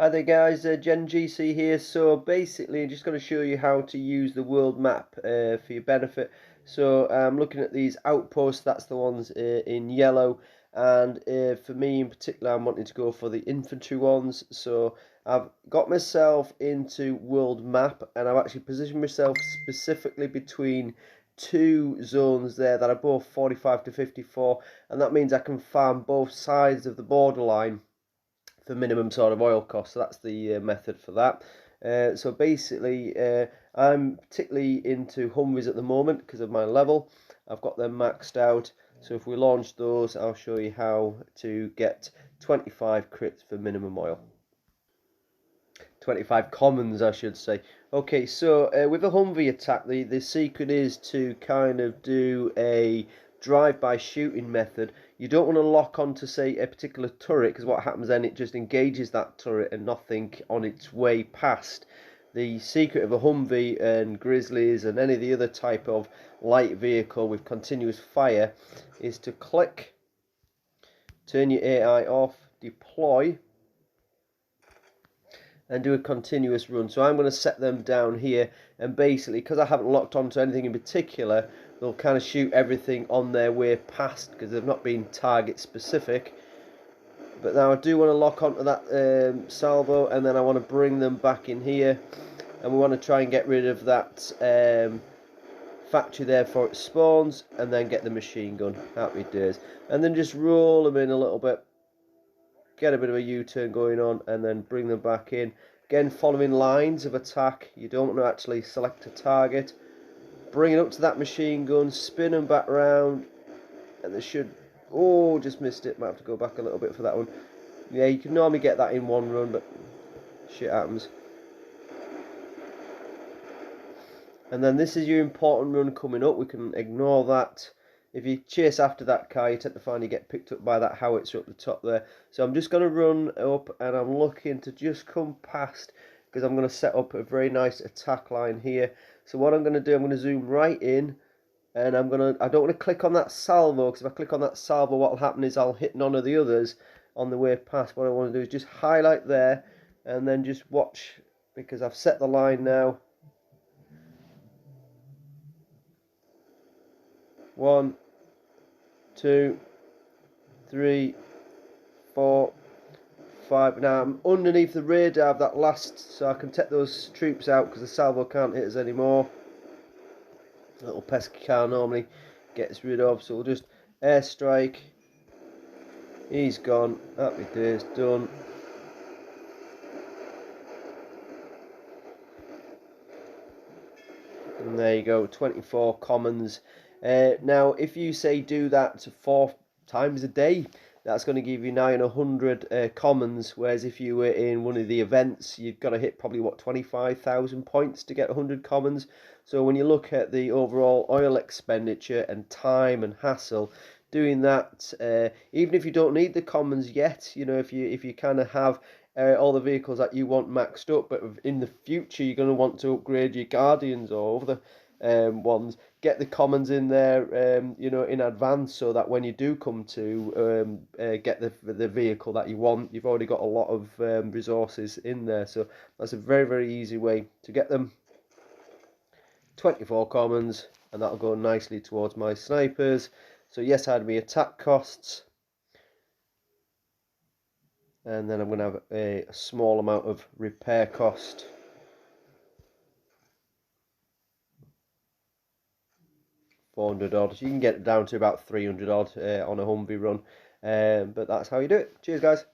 Hi there guys, Gen GC here. So basically I'm just going to show you how to use the world map for your benefit. So I'm looking at these outposts, that's the ones in yellow, and for me in particular I'm wanting to go for the infantry ones. So I've got myself into world map and I've actually positioned myself specifically between two zones there that are both 45 to 54, and that means I can farm both sides of the borderline for minimum sort of oil cost. So that's the method for that. So basically, I'm particularly into Humvees at the moment because of my level. I've got them maxed out. So if we launch those, I'll show you how to get 25 crits for minimum oil. 25 commons, I should say. Okay, so with a Humvee attack, the secret is to kind of do a drive-by shooting method. You don't want to lock onto, say, a particular turret, because what happens then, it just engages that turret and nothing on its way past. The secret of a Humvee and Grizzlies and any of the other type of light vehicle with continuous fire is to click, turn your AI off, deploy, and do a continuous run. So I'm going to set them down here, and basically because I haven't locked onto anything in particular, they'll kind of shoot everything on their way past because they've not been target specific. But now I do want to lock onto that salvo, and then I want to bring them back in here, and we want to try and get rid of that factory there before it spawns, and then get the machine gun. Happy days. And then just roll them in a little bit, get a bit of a U-turn going on, and then bring them back in. Again, following lines of attack. You don't want to actually select a target. Bring it up to that machine gun, spin them back round, and they should... Oh, just missed it. Might have to go back a little bit for that one. Yeah, you can normally get that in one run, but shit happens. And then this is your important run coming up. We can ignore that. If you chase after that car, you tend to find you get picked up by that howitzer up the top there. So I'm just going to run up, and I'm looking to just come past, because I'm going to set up a very nice attack line here. So what I'm going to do, I'm going to zoom right in, and I don't want to click on that salvo, because if I click on that salvo, what will happen is I'll hit none of the others on the way past. What I want to do is just highlight there, and then just watch, because I've set the line now. 1, 2, 3, 4, 5. Now I'm underneath the radar of that last, so I can take those troops out because the salvo can't hit us anymore. A little pesky car normally gets rid of, so we'll just airstrike. He's gone. Happy days, done. And there you go, 24 commons. Now, if you say do that 4 times a day, that's going to give you 900 commons, whereas if you were in one of the events, you've got to hit probably, what, 25,000 points to get 100 commons. So when you look at the overall oil expenditure and time and hassle, doing that, even if you don't need the commons yet, you know, if you kind of have all the vehicles that you want maxed up, but in the future you're going to want to upgrade your Guardians or other ones, get the commons in there, you know, in advance, so that when you do come to get the vehicle that you want, you've already got a lot of resources in there. So that's a very, very easy way to get them. 24 commons, and that'll go nicely towards my snipers. So yes, I had my attack costs, and then I'm going to have a small amount of repair cost. $400 odd. You can get it down to about 300 odd on a Humvee run, but that's how you do it. Cheers, guys.